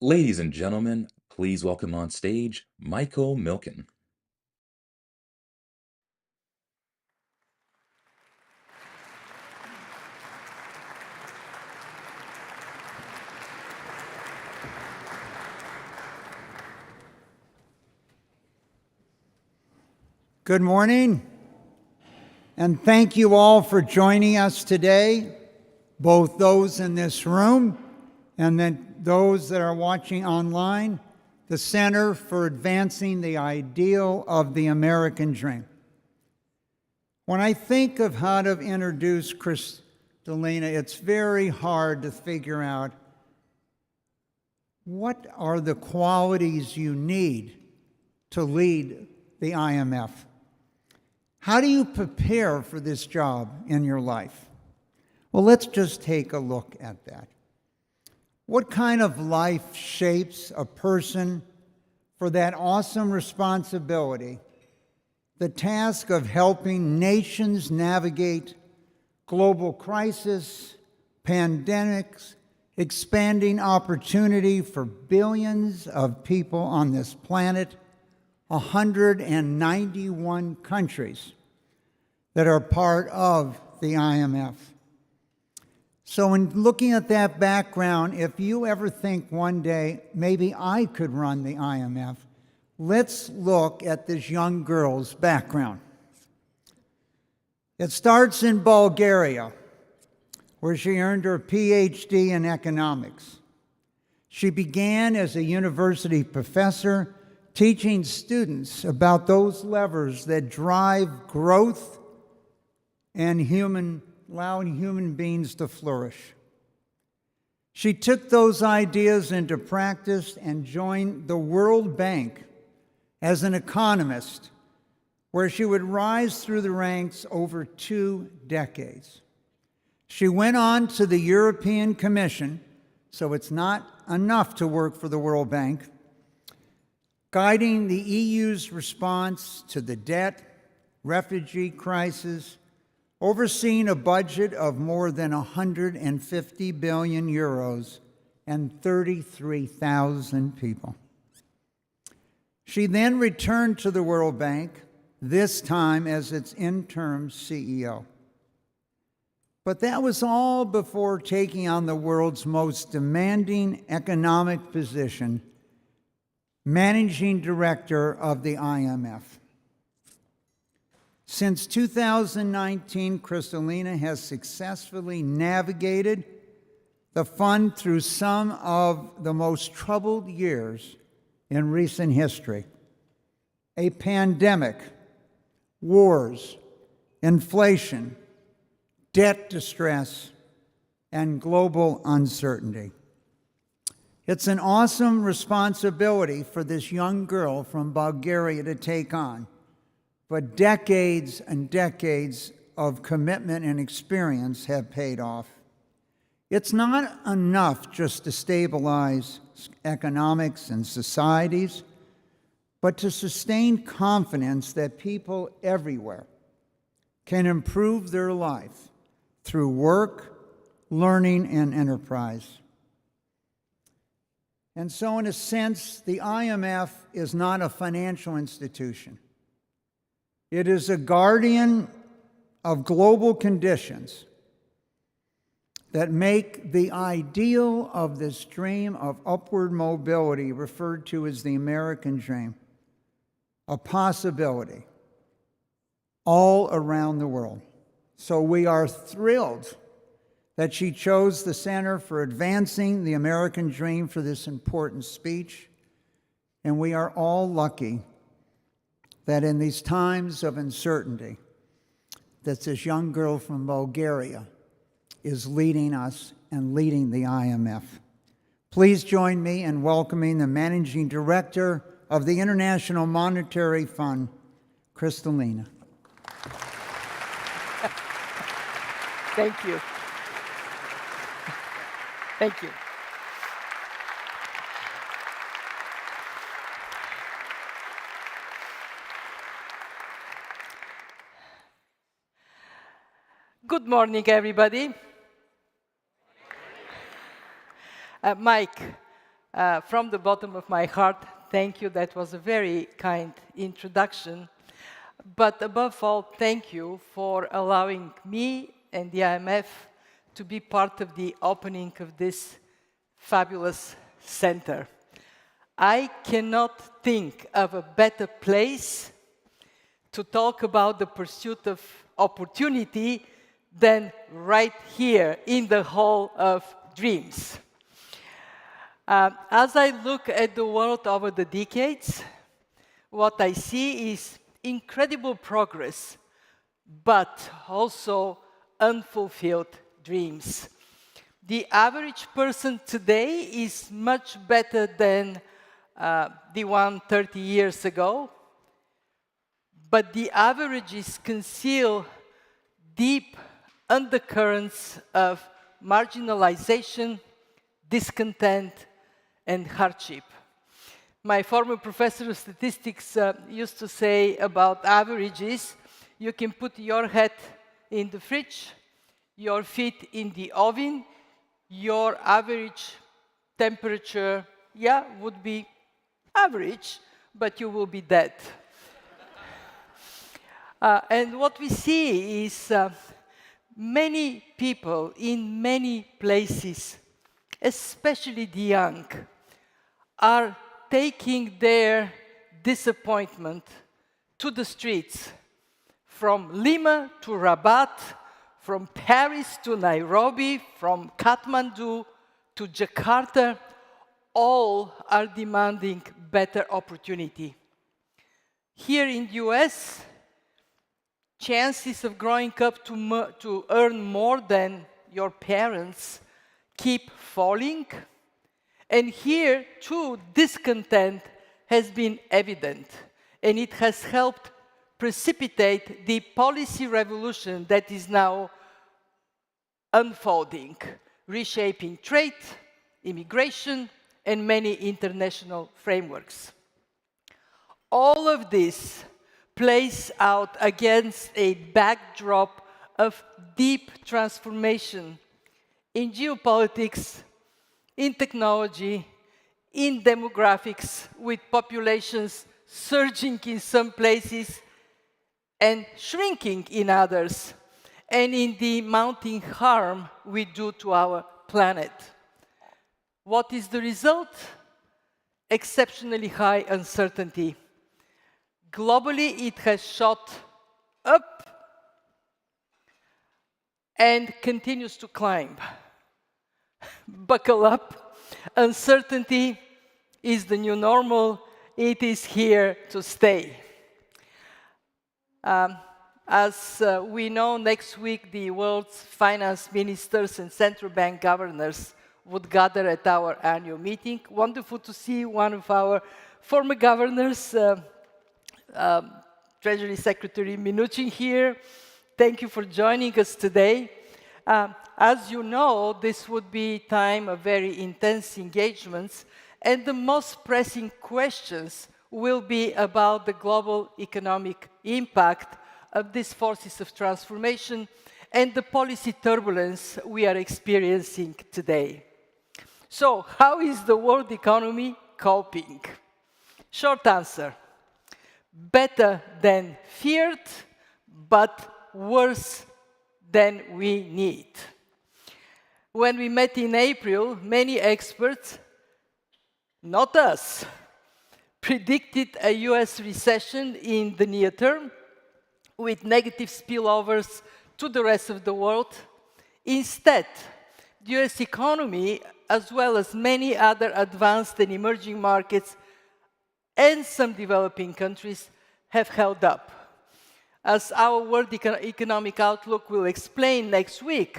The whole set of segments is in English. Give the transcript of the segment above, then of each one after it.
Ladies and gentlemen, please welcome on stage Michael Milken. Good morning, and thank you all for joining us today, both those in this room and then those that are watching online, the Center for Advancing the Ideal of the American Dream. When I think of how to introduce Kristalina, it's very hard to figure out what are the qualities you need to lead the IMF. How do you prepare for this job in your life? Well, let's just take a look at that. What kind of life shapes a person for that awesome responsibility, the task of helping nations navigate global crisis, pandemics, expanding opportunity for billions of people on this planet, 191 countries that are part of the IMF. So in looking at that background, if you ever think one day, maybe I could run the IMF, let's look at this young girl's background. It starts in Bulgaria, where she earned her PhD in economics. She began as a university professor, teaching students about those levers that drive growth and allowing human beings to flourish. She took those ideas into practice and joined the World Bank as an economist, where she would rise through the ranks over 2 decades. She went on to the European Commission, so it's not enough to work for the World Bank, guiding the EU's response to the debt, refugee crisis, overseeing a budget of more than 150 billion euros and 33,000 people. She then returned to the World Bank, this time as its interim CEO. But that was all before taking on the world's most demanding economic position, managing director of the IMF. Since 2019, Kristalina has successfully navigated the fund through some of the most troubled years in recent history. A pandemic, wars, inflation, debt distress, and global uncertainty. It's an awesome responsibility for this young girl from Bulgaria to take on, but decades and decades of commitment and experience have paid off. It's not enough just to stabilize economics and societies, but to sustain confidence that people everywhere can improve their life through work, learning, and enterprise. And so, in a sense, the IMF is not a financial institution. It is a guardian of global conditions that make the ideal of this dream of upward mobility, referred to as the American dream, a possibility all around the world. So we are thrilled that she chose the Center for Advancing the American Dream for this important speech. And we are all lucky that in these times of uncertainty, that this young girl from Bulgaria is leading us and leading the IMF. Please join me in welcoming the Managing Director of the International Monetary Fund, Kristalina. Thank you. Thank you. Good morning, everybody. Mike, From the bottom of my heart, thank you. That was a very kind introduction. But above all, thank you for allowing me and the IMF to be part of the opening of this fabulous center. I cannot think of a better place to talk about the pursuit of opportunity than right here in the Hall of Dreams. As I look at the world over the decades, what I see is incredible progress, but also unfulfilled dreams. The average person today is much better than the one 30 years ago, but the averages conceal deep undercurrents of marginalization, discontent, and hardship. My former professor of statistics used to say about averages, you can put your head in the fridge, your feet in the oven, your average temperature, would be average, but you will be dead. And what we see is many people in many places, especially the young, are taking their disappointment to the streets, from Lima to Rabat, from Paris to Nairobi, from Kathmandu to Jakarta. All are demanding better opportunity. Here in the US, chances of growing up to earn more than your parents keep falling. And here, too, discontent has been evident, and it has helped precipitate the policy revolution that is now unfolding, reshaping trade, immigration, and many international frameworks. All of this plays out against a backdrop of deep transformation in geopolitics, in technology, in demographics, with populations surging in some places and shrinking in others, and in the mounting harm we do to our planet. What is the result? Exceptionally high uncertainty. Globally, it has shot up and continues to climb. Buckle up. Uncertainty is the new normal. It is here to stay. As we know, next week the world's finance ministers and central bank governors would gather at our annual meeting. Wonderful to see one of our former governors, Treasury Secretary Mnuchin here. Thank you for joining us today. As you know, this would be time of very intense engagements, and the most pressing questions will be about the global economic impact of these forces of transformation and the policy turbulence we are experiencing today. So, how is the world economy coping? Short answer: better than feared, but worse than we need. When we met in April, many experts, not us, predicted a US recession in the near term with negative spillovers to the rest of the world. Instead, the US economy, as well as many other advanced and emerging markets and some developing countries, have held up. As our World Economic Outlook will explain next week,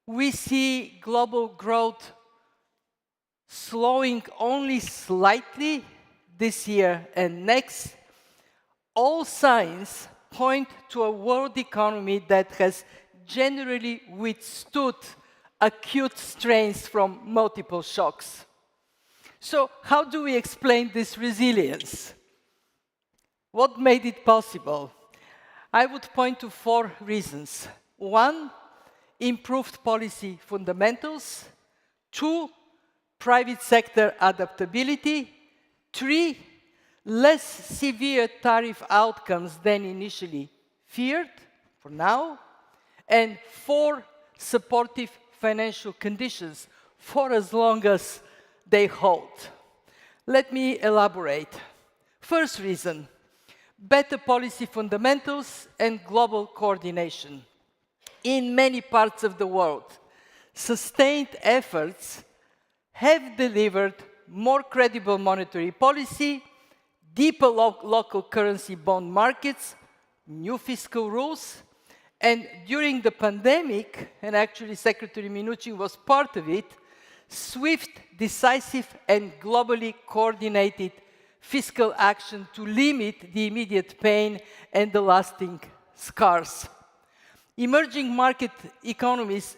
we see global growth slowing only slightly this year and next. All signs point to a world economy that has generally withstood acute strains from multiple shocks. So, how do we explain this resilience? What made it possible? I would point to 4 reasons. 1, improved policy fundamentals. 2, private sector adaptability. 3, less severe tariff outcomes than initially feared, for now. And 4, supportive financial conditions for as long as they hold. Let me elaborate. First reason, better policy fundamentals and global coordination. In many parts of the world, sustained efforts have delivered more credible monetary policy, deeper local currency bond markets, new fiscal rules, and during the pandemic, and actually Secretary Mnuchin was part of it, swift, decisive, and globally coordinated fiscal action to limit the immediate pain and the lasting scars. Emerging market economies,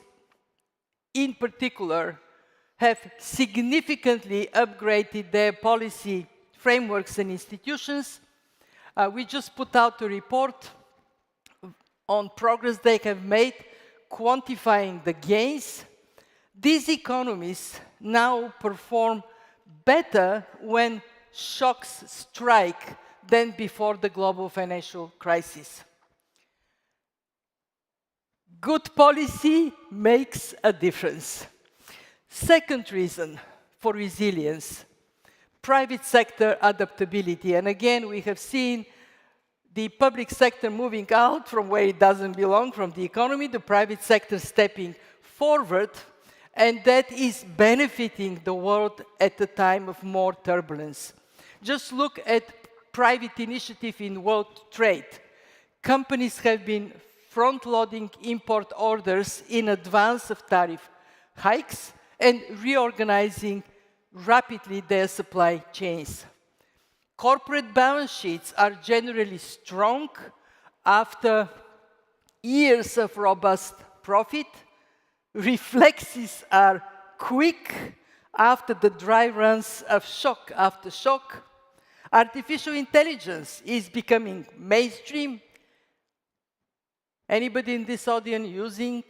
in particular, have significantly upgraded their policy frameworks and institutions. We just put out a report on progress they have made, quantifying the gains. These economies now perform better when shocks strike than before the global financial crisis. Good policy makes a difference. Second reason for resilience, private sector adaptability. And again, we have seen the public sector moving out from where it doesn't belong, from the economy, the private sector stepping forward, and that is benefiting the world at a time of more turbulence. Just look at private initiative in world trade. Companies have been front-loading import orders in advance of tariff hikes and reorganizing rapidly their supply chains. Corporate balance sheets are generally strong after years of robust profit. Reflexes are quick after the dry runs of shock after shock. Artificial intelligence is becoming mainstream. Anybody in this audience using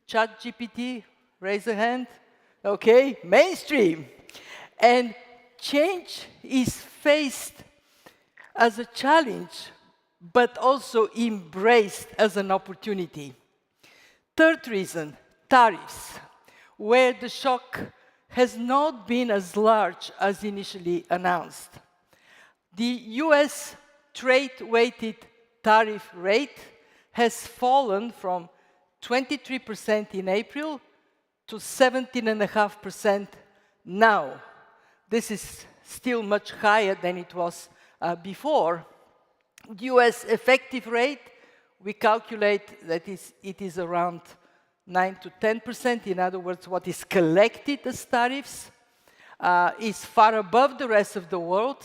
ChatGPT? Raise a hand. Okay, mainstream. And change is faced as a challenge, but also embraced as an opportunity. Third reason, tariffs, where the shock has not been as large as initially announced. The US trade-weighted tariff rate has fallen from 23% in April to 17.5% now. This is still much higher than it was before. The US effective rate, we calculate that it is around 9 to 10%. In other words, what is collected as tariffs is far above the rest of the world.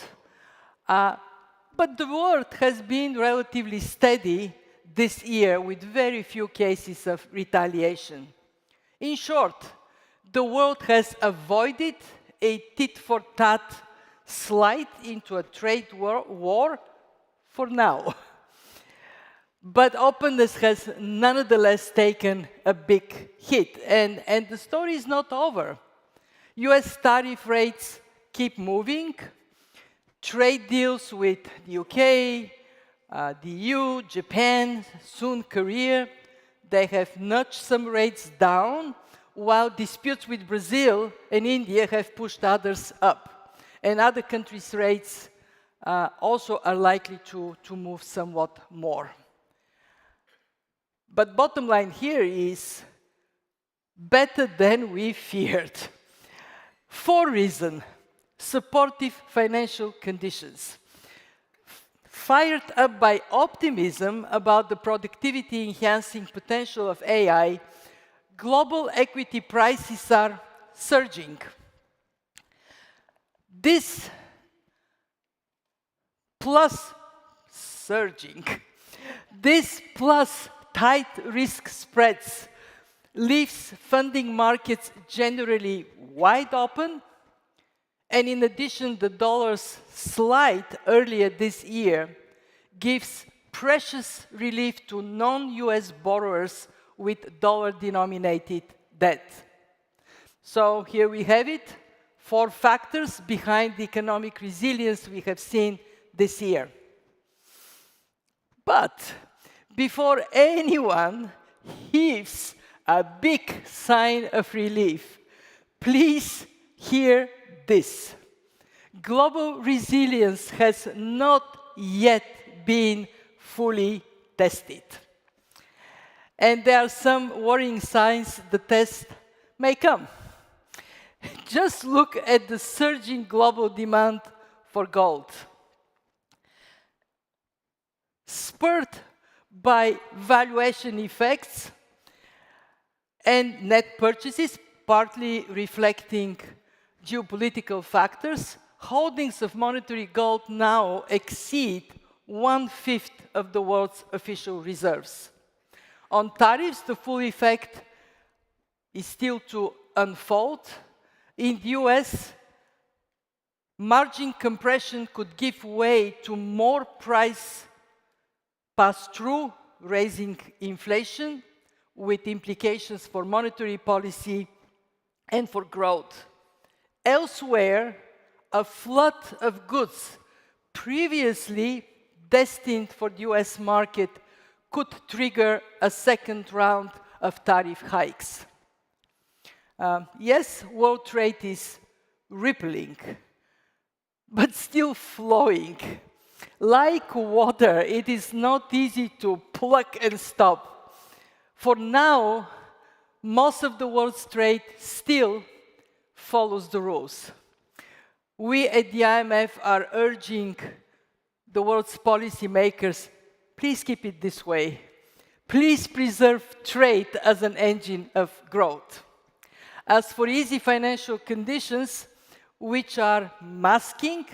But the world has been relatively steady this year with very few cases of retaliation. In short, the world has avoided a tit-for-tat slide into a trade war for now. But openness has nonetheless taken a big hit. And the story is not over. US tariff rates keep moving. Trade deals with the UK, the EU, Japan, soon Korea, they have nudged some rates down, while disputes with Brazil and India have pushed others up. And other countries' rates also are likely to move somewhat more. But bottom line here is better than we feared. For reason, supportive financial conditions. Fired up by optimism about the productivity-enhancing potential of AI, global equity prices are surging. This plus tight risk spreads leaves funding markets generally wide open. And in addition, the dollar's slide earlier this year gives precious relief to non-US borrowers with dollar-denominated debt. So here we have it. 4 factors behind the economic resilience we have seen this year. But before anyone heaves a big sign of relief, please hear this. Global resilience has not yet been fully tested. And there are some worrying signs the test may come. Just look at the surging global demand for gold. Spurred by valuation effects and net purchases, partly reflecting geopolitical factors, holdings of monetary gold now exceed 1/5 of the world's official reserves. On tariffs, the full effect is still to unfold. In the US, margin compression could give way to more price pass-through, raising inflation, with implications for monetary policy and for growth. Elsewhere, a flood of goods previously destined for the US market could trigger a second round of tariff hikes. Yes, world trade is rippling, but still flowing. Like water, it is not easy to pluck and stop. For now, most of the world's trade still follows the rules. We at the IMF are urging the world's policymakers, please keep it this way. Please preserve trade as an engine of growth. As for easy financial conditions, which are masking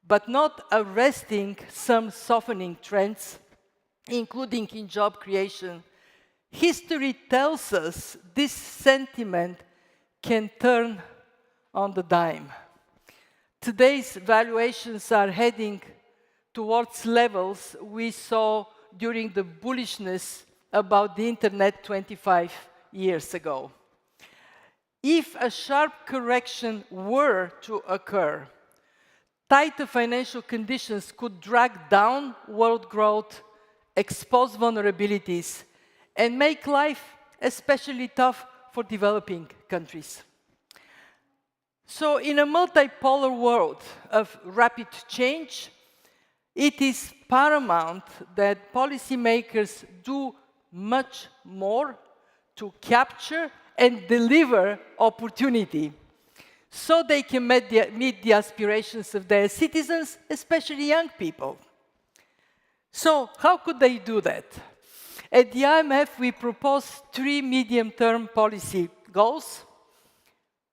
but not arresting some softening trends, including in job creation, history tells us this sentiment can turn on the dime. Today's valuations are heading towards levels we saw during the bullishness about the internet 25 years ago. If a sharp correction were to occur, tighter financial conditions could drag down world growth, expose vulnerabilities, and make life especially tough for developing countries. So in a multipolar world of rapid change, it is paramount that policymakers do much more to capture and deliver opportunity so they can meet the aspirations of their citizens, especially young people. So how could they do that? At the IMF, we propose 3 medium-term policy goals.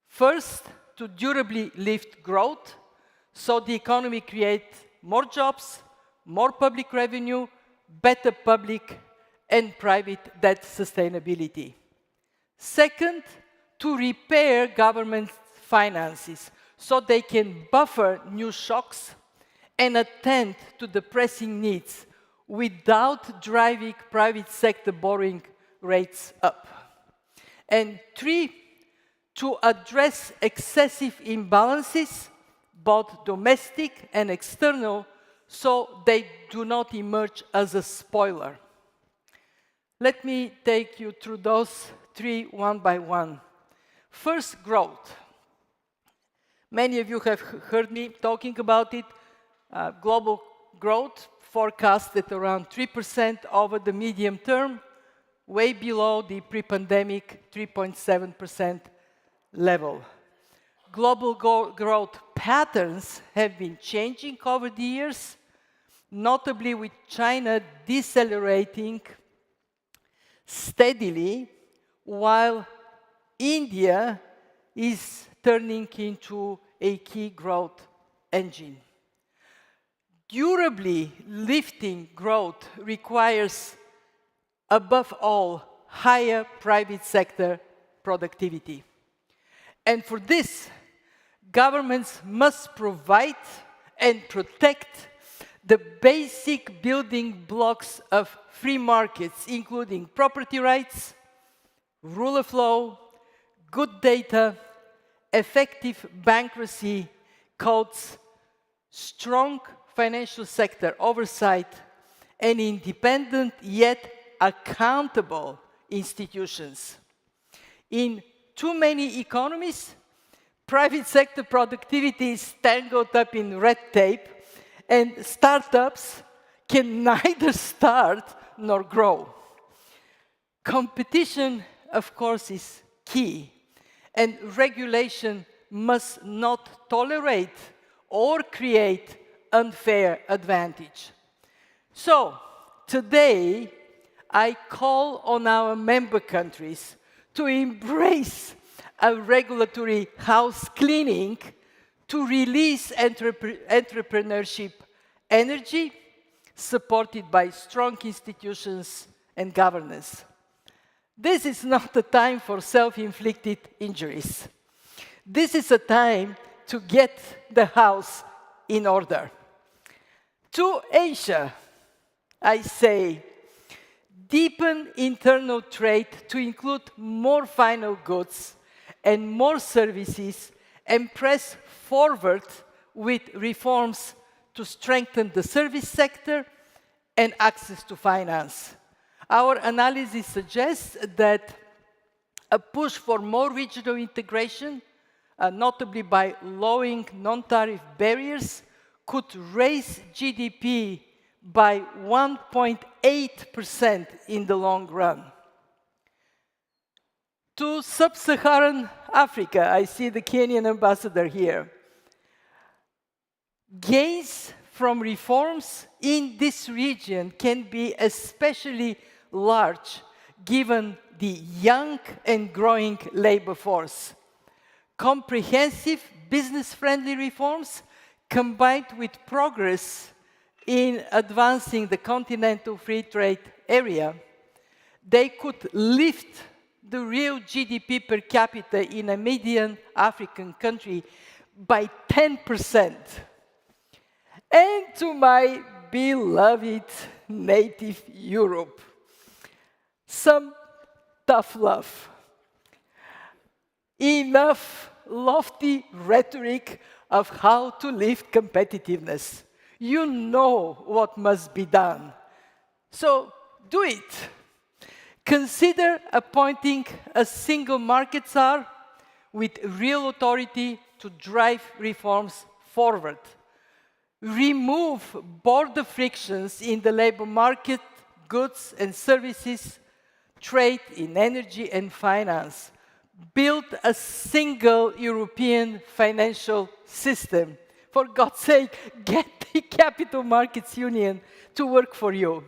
First, to durably lift growth, so the economy creates more jobs, more public revenue, better public and private debt sustainability. Second, to repair government finances, so they can buffer new shocks and attend to the pressing needs without driving private sector borrowing rates up. And 3, to address excessive imbalances, both domestic and external, so they do not emerge as a spoiler. Let me take you through those 3 one by one. First, growth. Many of you have heard me talking about it. Global growth forecast at around 3% over the medium term, way below the pre-pandemic 3.7% level. Global growth patterns have been changing over the years, notably with China decelerating steadily, while India is turning into a key growth engine. Durably lifting growth requires, above all, higher private sector productivity. And for this, governments must provide and protect the basic building blocks of free markets, including property rights, rule of law, good data, effective bankruptcy codes, strong financial sector oversight, and independent yet accountable institutions. In too many economies, private sector productivity is tangled up in red tape, and startups can neither start nor grow. Competition, of course, is key, and regulation must not tolerate or create unfair advantage. So, today, I call on our member countries to embrace a regulatory house cleaning to release entrepreneurship energy, supported by strong institutions and governance. This is not a time for self-inflicted injuries. This is a time to get the house in order. To Asia, I say, deepen internal trade to include more final goods and more services, and press forward with reforms to strengthen the service sector and access to finance. Our analysis suggests that a push for more regional integration, notably by lowering non-tariff barriers, could raise GDP by 1.8% in the long run. To sub-Saharan Africa, I see the Kenyan ambassador here. Gains from reforms in this region can be especially large, given the young and growing labor force. Comprehensive, business-friendly reforms, combined with progress in advancing the continental free trade area, they could lift the real GDP per capita in a median African country by 10%. And to my beloved native Europe, some tough love. Enough lofty rhetoric of how to lift competitiveness. You know what must be done. So do it. Consider appointing a single market czar with real authority to drive reforms forward. Remove border frictions in the labor market, goods and services, trade in energy and finance. Build a single European financial system. For God's sake, get the Capital Markets Union to work for you.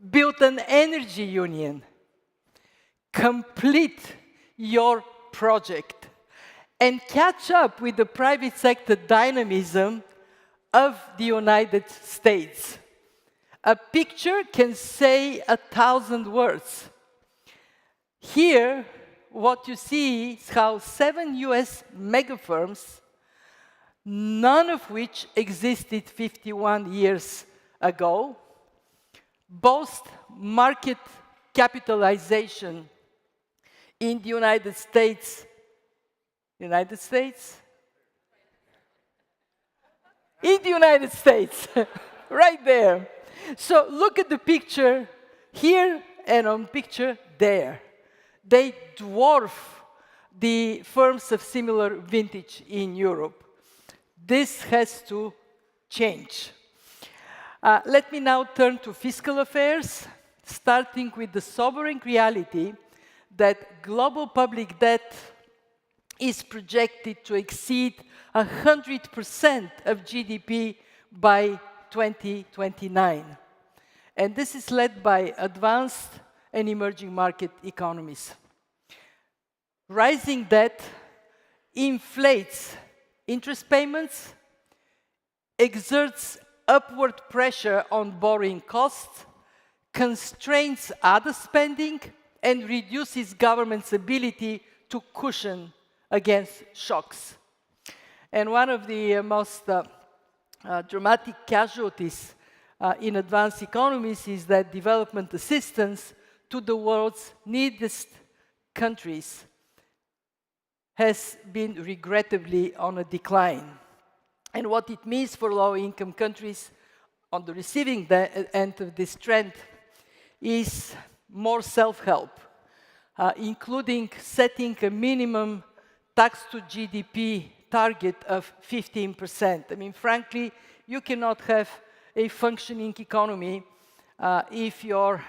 Build an energy union. Complete your project and catch up with the private sector dynamism of the United States. A picture can say 1,000 words. Here, what you see is how 7 US mega firms, none of which existed 51 years ago, boast market capitalization in the United States. In the United States, right there. So look at the picture here and on picture there. They dwarf the firms of similar vintage in Europe. This has to change. Let me now turn to fiscal affairs, starting with the sobering reality that global public debt is projected to exceed 100% of GDP by 2029. And this is led by advanced and emerging market economies. Rising debt inflates interest payments, exerts upward pressure on borrowing costs, constrains other spending, and reduces government's ability to cushion against shocks. And one of the most dramatic casualties in advanced economies is that development assistance to the world's neediest countries has been regrettably on a decline. And what it means for low-income countries on the receiving end of this trend is more self-help, including setting a minimum tax to GDP target of 15%. I mean, frankly, you cannot have a functioning economy if your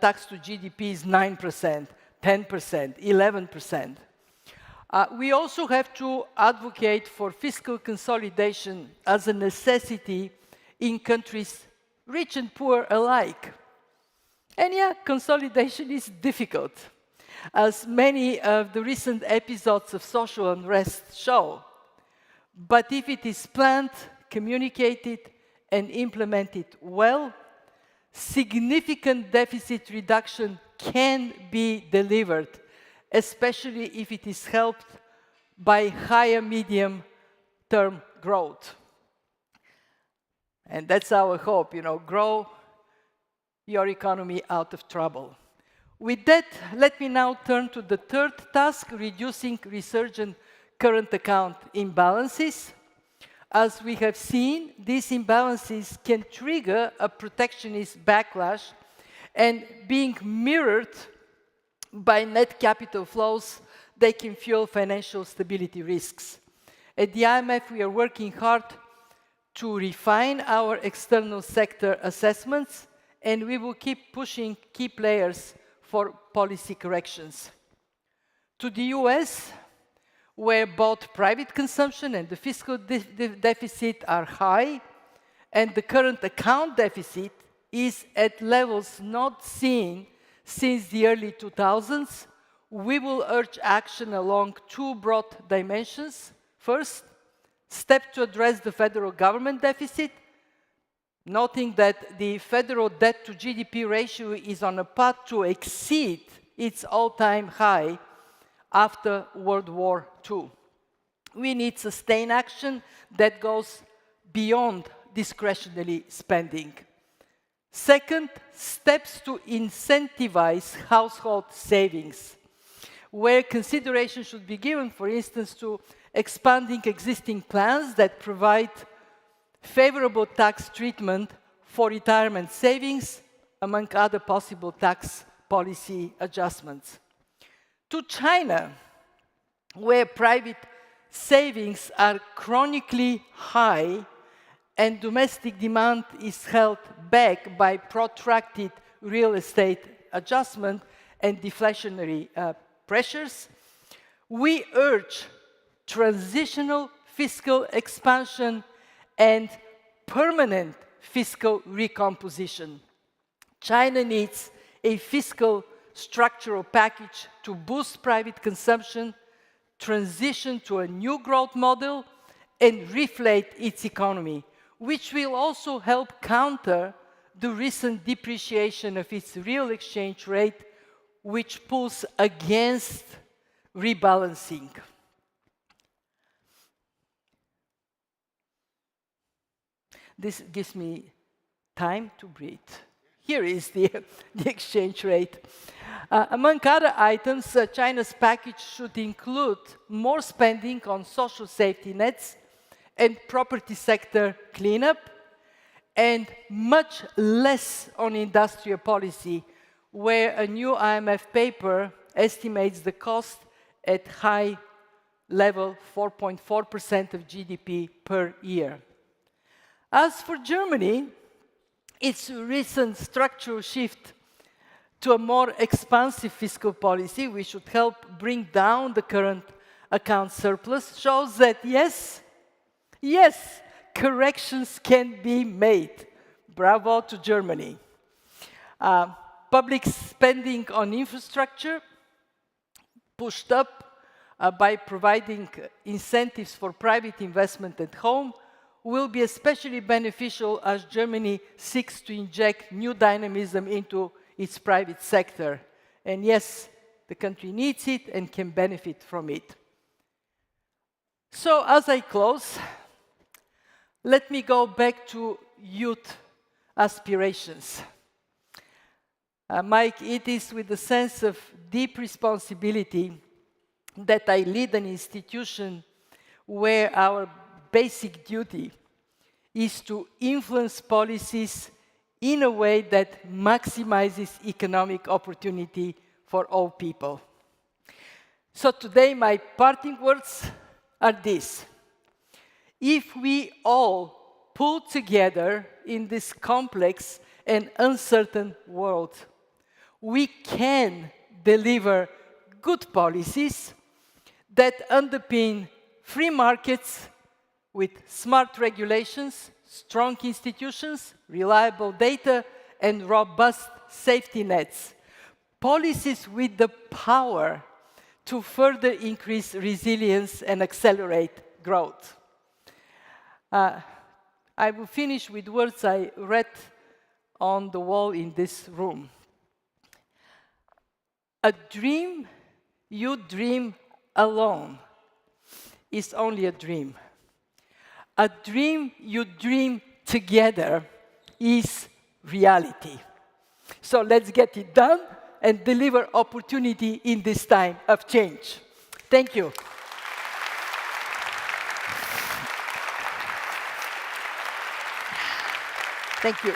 tax to GDP is 9%, 10%, 11%. We also have to advocate for fiscal consolidation as a necessity in countries rich and poor alike. And yeah, consolidation is difficult, as many of the recent episodes of social unrest show. But if it is planned, communicated, and implemented well, significant deficit reduction can be delivered, especially if it is helped by higher medium-term growth. And that's our hope, grow your economy out of trouble. With that, let me now turn to the third task, reducing resurgent current account imbalances. As we have seen, these imbalances can trigger a protectionist backlash, and being mirrored by net capital flows, they can fuel financial stability risks. At the IMF, we are working hard to refine our external sector assessments, and we will keep pushing key players for policy corrections. To the US, where both private consumption and the fiscal deficit are high, and the current account deficit is at levels not seen since the early 2000s, we will urge action along two broad dimensions. First, steps to address the federal government deficit, noting that the federal debt to GDP ratio is on a path to exceed its all-time high after World War II. We need sustained action that goes beyond discretionary spending. Second, steps to incentivize household savings, where consideration should be given, for instance, to expanding existing plans that provide favorable tax treatment for retirement savings, among other possible tax policy adjustments. To China, where private savings are chronically high and domestic demand is held back by protracted real estate adjustment and deflationary pressures, we urge transitional fiscal expansion and permanent fiscal recomposition. China needs a fiscal structural package to boost private consumption, transition to a new growth model, and reflate its economy, which will also help counter the recent depreciation of its real exchange rate, which pulls against rebalancing. This gives me time to breathe. Here is the exchange rate. Among other items, China's package should include more spending on social safety nets and property sector cleanup, and much less on industrial policy, where a new IMF paper estimates the cost at high level, 4.4% of GDP per year. As for Germany, its recent structural shift to a more expansive fiscal policy, which should help bring down the current account surplus, shows that yes, corrections can be made. Bravo to Germany. Public spending on infrastructure, pushed up by providing incentives for private investment at home, will be especially beneficial as Germany seeks to inject new dynamism into its private sector. And yes, the country needs it and can benefit from it. So as I close, let me go back to youth aspirations. Mike, it is with a sense of deep responsibility that I lead an institution where our basic duty is to influence policies in a way that maximizes economic opportunity for all people. So today, my parting words are these. If we all pull together in this complex and uncertain world, we can deliver good policies that underpin free markets with smart regulations, strong institutions, reliable data, and robust safety nets. Policies with the power to further increase resilience and accelerate growth. I will finish with words I read on the wall in this room. A dream you dream alone is only a dream. A dream you dream together is reality. So let's get it done and deliver opportunity in this time of change. Thank you. Thank you.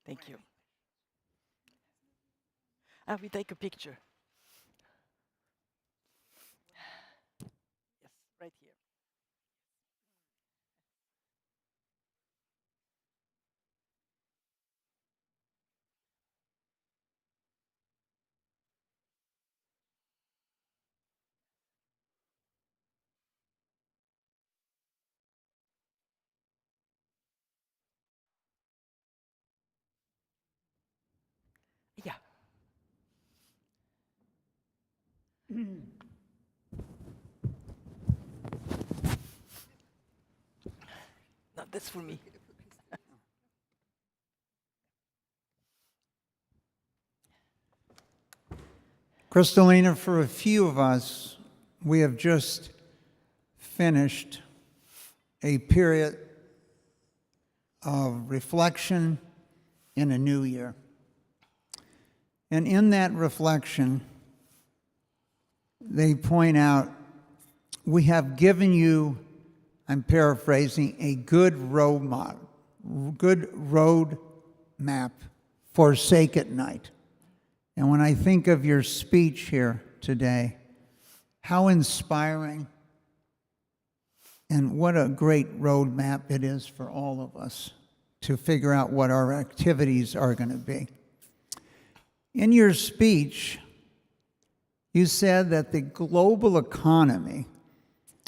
Thank you. We take a picture. Yes, right here. Yeah. No, that's for me. Kristalina, for a few of us, we have just finished a period of reflection in a new year. And in that reflection, they point out, we have given you, I'm paraphrasing, a good road map for Sake at Night. And when I think of your speech here today, how inspiring and what a great roadmap it is for all of us to figure out what our activities are going to be. In your speech, you said that the global economy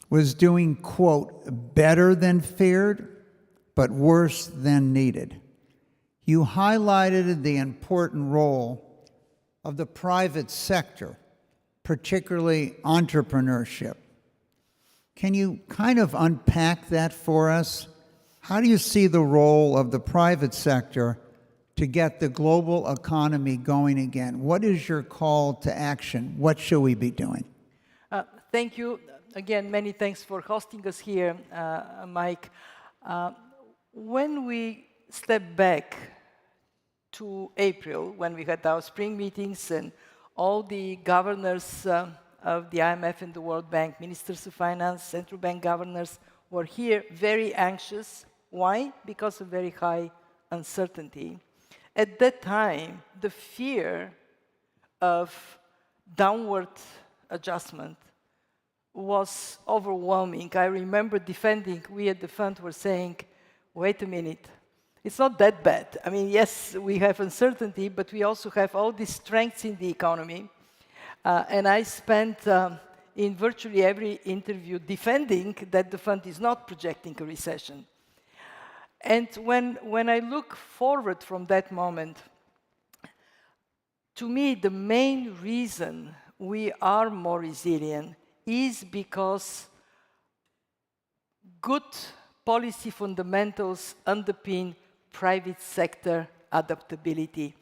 was doing, quote, better than feared, but worse than needed. You highlighted the important role of the private sector, particularly entrepreneurship. Can you kind of unpack that for us? How do you see the role of the private sector to get the global economy going again? What is your call to action? What should we be doing? Thank you. Again, many thanks for hosting us here, Mike. When we step back to April, when we had our spring meetings and all the governors of the IMF and the World Bank, ministers of finance, central bank governors were here very anxious. Why? Because of very high uncertainty. At that time, the fear of downward adjustment was overwhelming. I remember defending, we at the fund were saying, wait a minute, it's not that bad. I mean, yes, we have uncertainty, but we also have all these strengths in the economy. And I spent in virtually every interview defending that the fund is not projecting a recession. And when I look forward from that moment, to me, the main reason we are more resilient is because good policy fundamentals underpin private sector adaptability.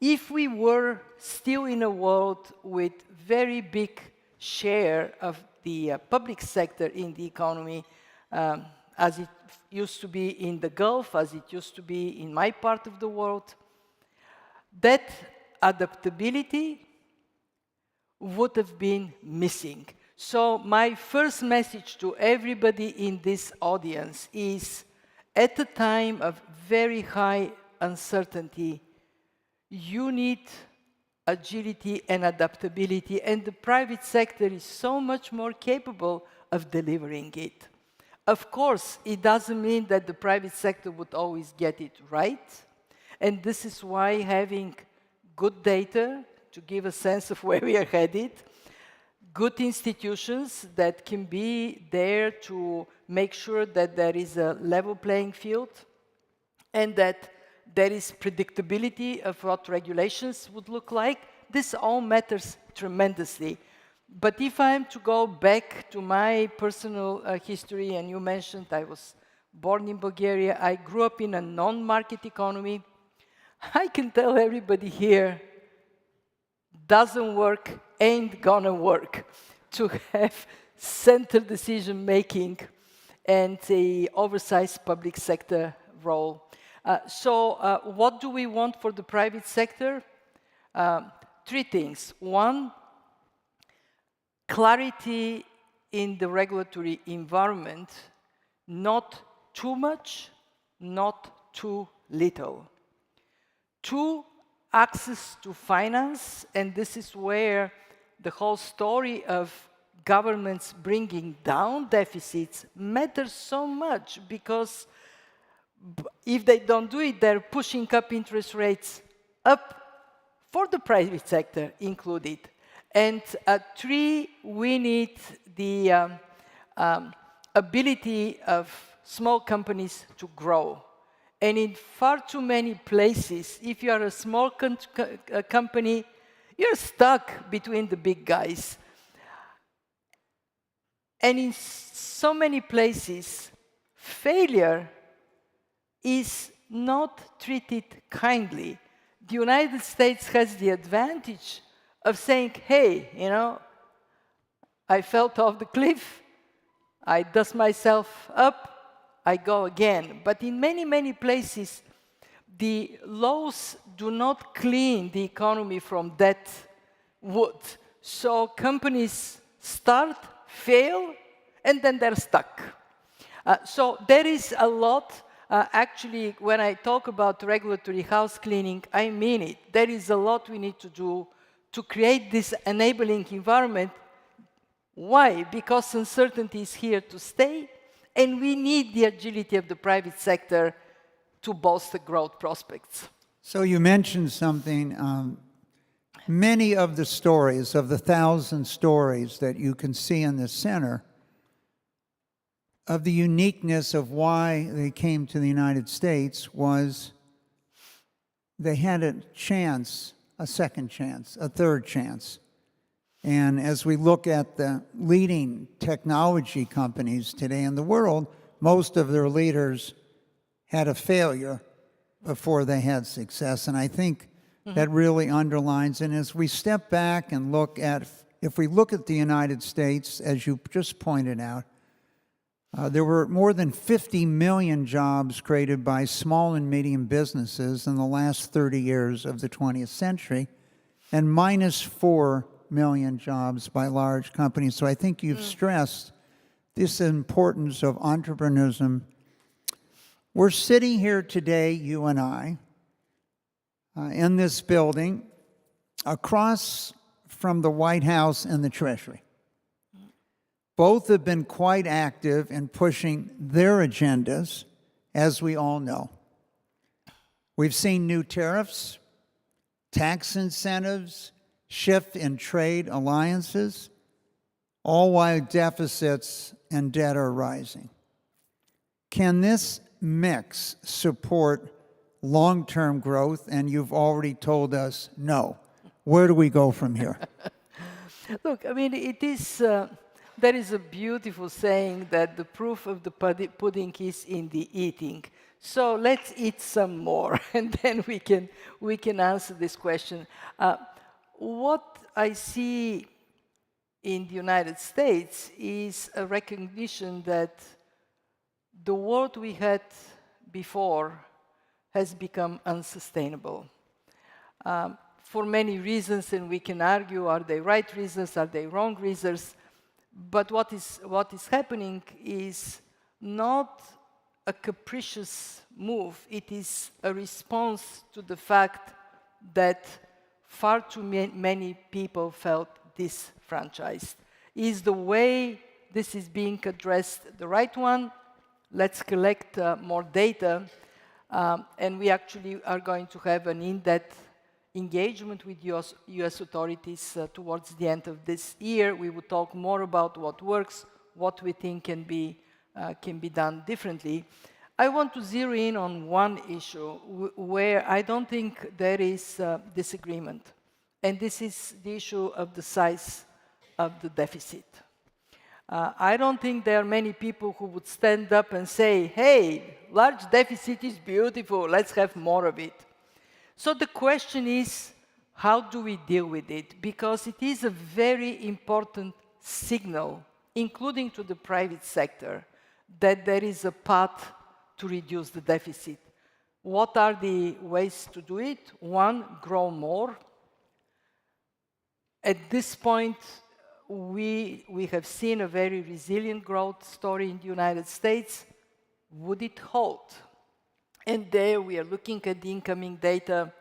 If we were still in a world with very big share of the public sector in the economy, as it used to be in the Gulf, as it used to be in my part of the world, that adaptability would have been missing. So my first message to everybody in this audience is, at a time of very high uncertainty, you need agility and adaptability, and the private sector is so much more capable of delivering it. Of course, it doesn't mean that the private sector would always get it right, and this is why having good data to give a sense of where we are headed, good institutions that can be there to make sure that there is a level playing field and that there is predictability of what regulations would look like. This all matters tremendously. But if I'm to go back to my personal history, and you mentioned I was born in Bulgaria, I grew up in a non-market economy, I can tell everybody here, doesn't work, ain't gonna work to have central decision making and a oversized public sector role. So what do we want for the private sector? Three things. One, clarity in the regulatory environment, not too much, not too little. Two, access to finance, and this is where the whole story of governments bringing down deficits matters so much, because if they don't do it, they're pushing up interest rates up for the private sector included. And three, we need the ability of small companies to grow. And in far too many places, if you are a small company, you're stuck between the big guys. And in so many places, failure is not treated kindly. The United States has the advantage of saying, hey, you know, I fell off the cliff, I dust myself up, I go again. But in many, many places, the laws do not clean the economy from that wood. So companies start, fail, and then they're stuck. So there is a lot. Actually, when I talk about regulatory house cleaning, I mean it. There is a lot we need to do to create this enabling environment. Why? Because uncertainty is here to stay, and we need the agility of the private sector to bolster growth prospects. So you mentioned something. Many of the stories, of the 1,000 stories that you can see in the center, of the uniqueness of why they came to the United States was they had a chance, a second chance, a third chance. And as we look at the leading technology companies today in the world, most of their leaders had a failure before they had success. And I think that really underlines, and as we step back and look at, if we look at the United States, as you just pointed out, there were more than 50 million jobs created by small and medium businesses in the last 30 years of the 20th century, and minus 4 million jobs by large companies. So I think you've stressed this importance of entrepreneurship. We're sitting here today, you and I, in this building, across from the White House and the Treasury. Both have been quite active in pushing their agendas, as we all know. We've seen new tariffs, tax incentives, shift in trade alliances, all while deficits and debt are rising. Can this mix support long-term growth? And you've already told us no. Where do we go from here? Look, I mean, it is... there is a beautiful saying that the proof of the pudding is in the eating. So let's eat some more, and then we can answer this question. What I see in the United States is a recognition that the world we had before has become unsustainable. For many reasons, and we can argue, are they right reasons, are they wrong reasons? But what is happening is not a capricious move. It is a response to the fact that far too many people felt disfranchised. Is the way this is being addressed the right one? Let's collect more data, and we actually are going to have an in-depth engagement with US authorities towards the end of this year. We will talk more about what works, what we think can be done differently. I want to zero in on one issue where I don't think there is disagreement, and this is the issue of the size of the deficit. I don't think there are many people who would stand up and say, hey, large deficit is beautiful, let's have more of it. So the question is, how do we deal with it? Because it is a very important signal, including to the private sector, that there is a path to reduce the deficit. What are the ways to do it? One, grow more. At this point, we have seen a very resilient growth story in the United States. Would it hold? And there we are looking at the incoming data.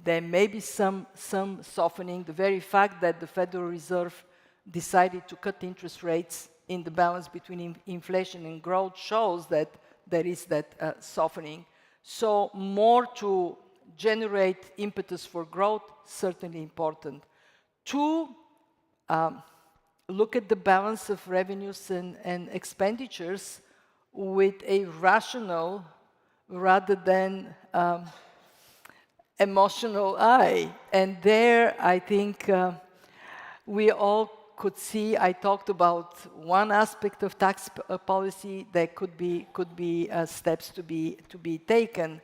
There may be some softening. The very fact that the Federal Reserve decided to cut interest rates in the balance between inflation and growth shows that there is that softening. So more to generate impetus for growth, certainly important. Two, look at the balance of revenues and expenditures with a rational rather than emotional eye. And there, I think we all could see, I talked about one aspect of tax policy that could be steps to be taken.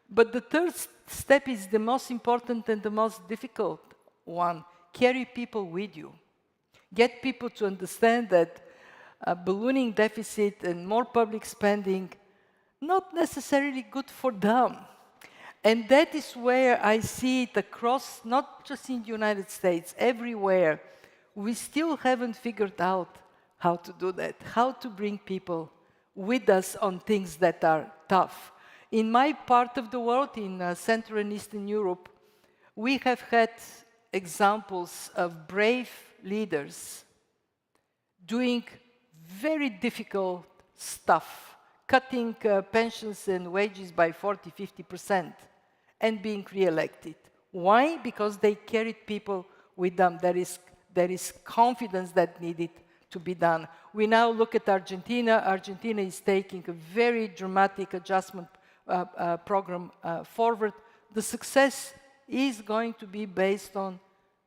But the third step is the most important and the most difficult one. Carry people with you. Get people to understand that ballooning deficit and more public spending, not necessarily good for them. And that is where I see it across, not just in the United States, everywhere. We still haven't figured out how to do that, how to bring people with us on things that are tough. In my part of the world, in Central and Eastern Europe, we have had examples of brave leaders doing very difficult stuff, cutting pensions and wages by 40–50% and being re-elected. Why? Because they carried people with them. There is confidence that needed to be done. We now look at Argentina. Argentina is taking a very dramatic adjustment program forward. The success is going to be based on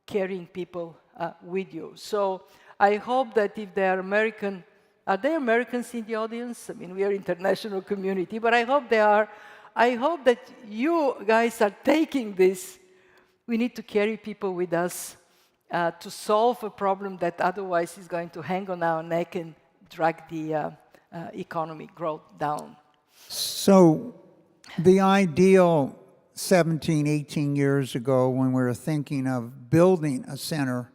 carrying people with you. So I hope that if they are American, are there Americans in the audience? I mean, we are an international community, but I hope they are. I hope that you guys are taking this. We need to carry people with us to solve a problem that otherwise is going to hang on our neck and drag the economic growth down. So the ideal 17, 18 years ago when we were thinking of building a center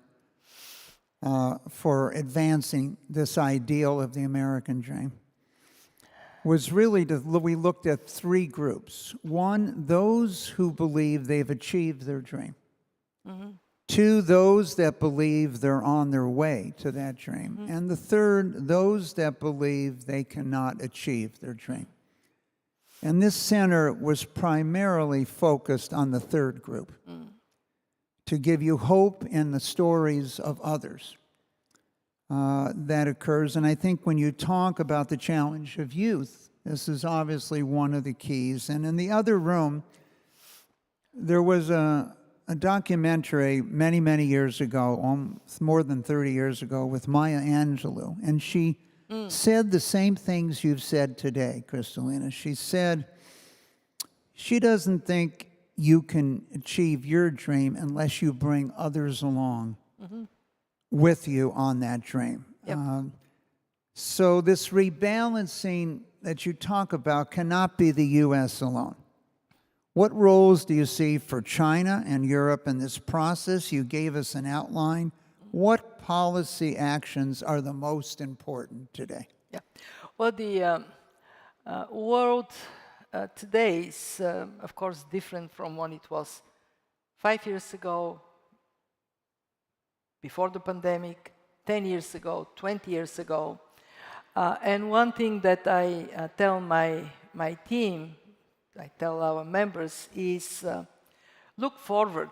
for advancing this ideal of the American dream was really we looked at three groups. One, those who believe they've achieved their dream. Mm-hmm. Two, those that believe they're on their way to that dream. Mm-hmm. And the third, those that believe they cannot achieve their dream. And this center was primarily focused on the third group, to give you hope in the stories of others that occurs. And I think when you talk about the challenge of youth, this is obviously one of the keys. And in the other room, there was a documentary many, many years ago, more than 30 years ago, with Maya Angelou. And she said the same things you've said today, Kristalina. She said she doesn't think you can achieve your dream unless you bring others along with you on that dream. Yep. So this rebalancing that you talk about cannot be the U.S. alone. What roles do you see for China and Europe in this process? You gave us an outline. What policy actions are the most important today? Yeah. Well, the world today is, of course, different from when it was 5 years ago, before the pandemic, 10 years ago, 20 years ago. And one thing that I tell my team, I tell our members, is look forward.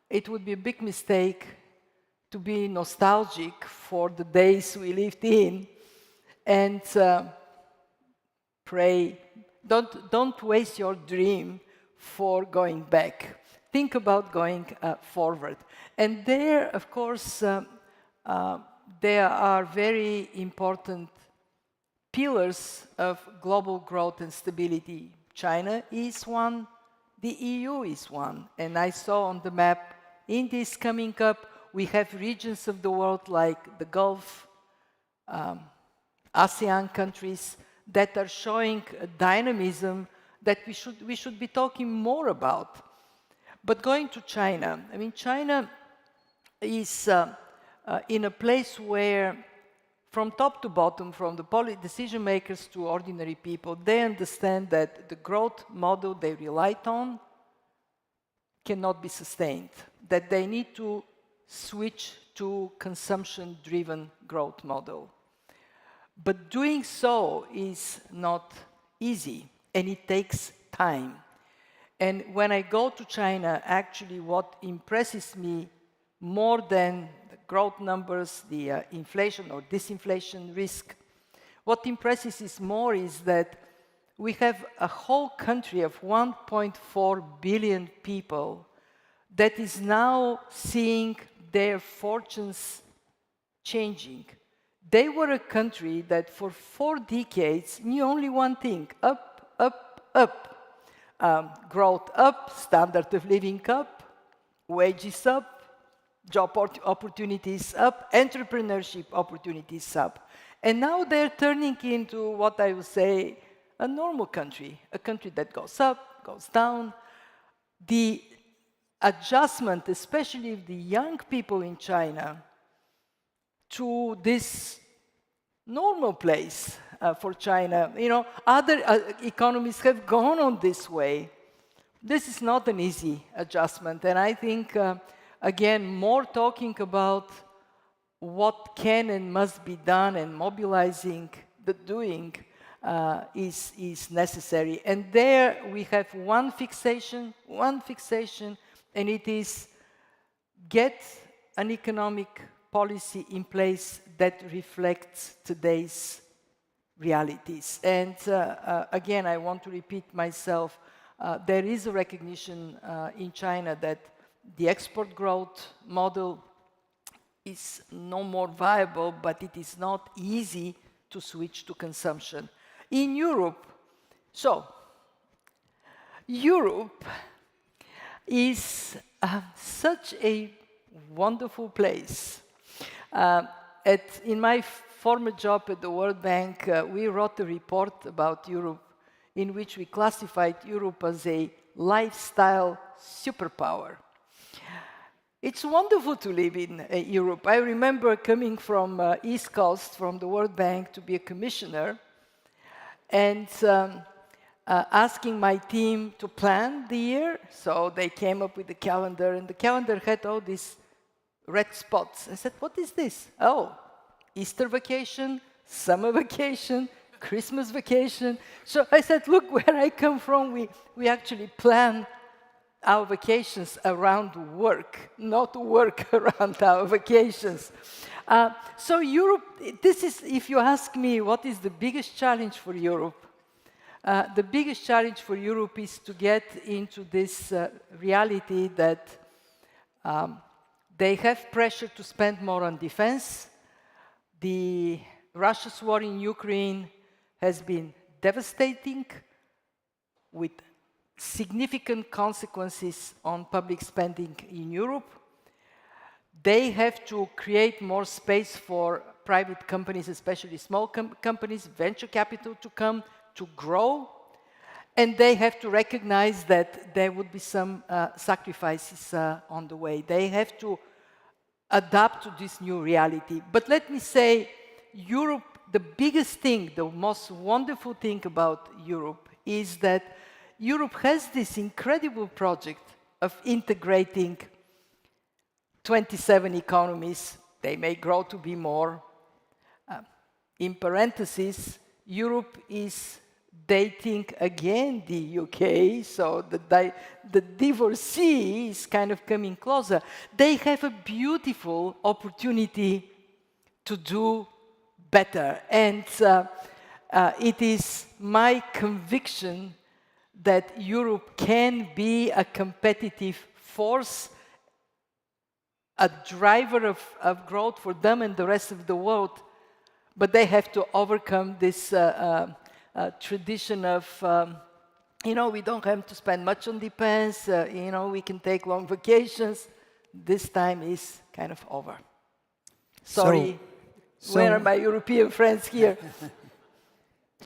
It would be a big mistake to be nostalgic for the days we lived in and pray. Don't waste your dream for going back. Think about going forward. And there, of course, there are very important pillars of global growth and stability. China is one, the EU is one. And I saw on the map, in this coming up, we have regions of the world like the Gulf, ASEAN countries that are showing a dynamism that we should be talking more about. But going to China, I mean, China is in a place where, from top to bottom, from the decision makers to ordinary people, they understand that the growth model they relied on cannot be sustained, that they need to switch to consumption-driven growth model. But doing so is not easy, and it takes time. And when I go to China, actually what impresses me more than the growth numbers, the inflation or disinflation risk, what impresses us more is that we have a whole country of 1.4 billion people that is now seeing their fortunes changing. They were a country that for 4 decades knew only one thing: up, up, up. Growth up, standard of living up, wages up, job opportunities up, entrepreneurship opportunities up. And now they're turning into what I would say a normal country, a country that goes up, goes down. The adjustment, especially of the young people in China, to this normal place for China. You know, other economies have gone on this way. This is not an easy adjustment. And I think, again, more talking about what can and must be done and mobilizing the doing is necessary. And there we have one fixation, and it is get an economic policy in place that reflects today's realities. And again, I want to repeat myself, there is a recognition in China that the export growth model is no more viable, but it is not easy to switch to consumption. In Europe, Europe is such a wonderful place. In my former job at the World Bank, we wrote a report about Europe in which we classified Europe as a lifestyle superpower. It's wonderful to live in Europe. I remember coming from East Coast, from the World Bank, to be a commissioner, and asking my team to plan the year. So they came up with the calendar, and the calendar had all these red spots. I said, what is this? Oh, Easter vacation, summer vacation, Christmas vacation. So I said, look, where I come from, we actually plan our vacations around work, not work around our vacations. So Europe, this is, if you ask me, what is the biggest challenge for Europe? The biggest challenge for Europe is to get into this reality that they have pressure to spend more on defense. The Russia's war in Ukraine has been devastating, with significant consequences on public spending in Europe. They have to create more space for private companies, especially small companies, venture capital to come, to grow. And they have to recognize that there would be some sacrifices on the way. They have to adapt to this new reality. But let me say, Europe, the biggest thing, the most wonderful thing about Europe is that Europe has this incredible project of integrating 27 economies. They may grow to be more. In parentheses, Europe is dating again the UK, so the divorcee is kind of coming closer. They have a beautiful opportunity to do better. And it is my conviction that Europe can be a competitive force, a driver of growth for them and the rest of the world, but they have to overcome this tradition of, we don't have to spend much on defense, we can take long vacations. This time is kind of over. Sorry, where are my European friends here?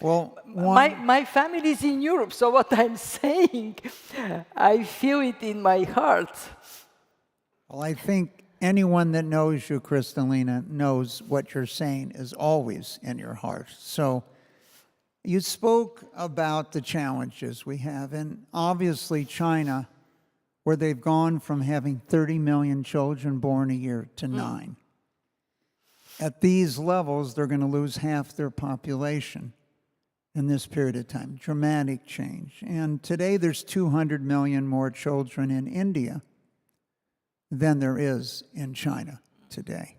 Well, my family is in Europe, so what I'm saying, I feel it in my heart. Well, I think anyone that knows you, Kristalina, knows what you're saying is always in your heart. So you spoke about the challenges we have, and obviously China, where they've gone from having 30 million children born a year to 9. At these levels, they're going to lose half their population in this period of time. Dramatic change. And today there's 200 million more children in India than there is in China today.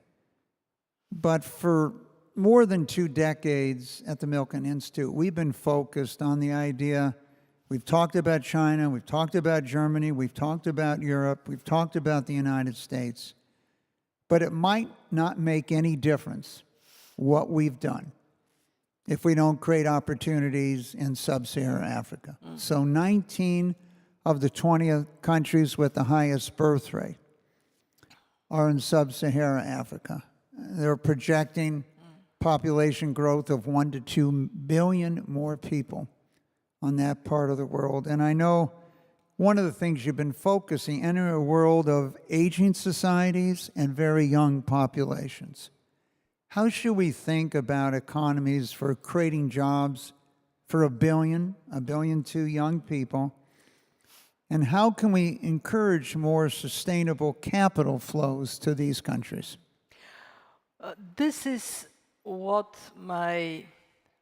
But for more than 2 decades at the Milken Institute, we've been focused on the idea, we've talked about China, we've talked about Germany, we've talked about Europe, we've talked about the United States, but it might not make any difference what we've done if we don't create opportunities in sub-Saharan Africa. So 19 of the 20 countries with the highest birth rate are in sub-Saharan Africa. They're projecting population growth of 1 to 2 billion more people on that part of the world. And I know one of the things you've been focusing in a world of aging societies and very young populations. How should we think about economies for creating jobs for 1 billion to young people? And how can we encourage more sustainable capital flows to these countries? This is what my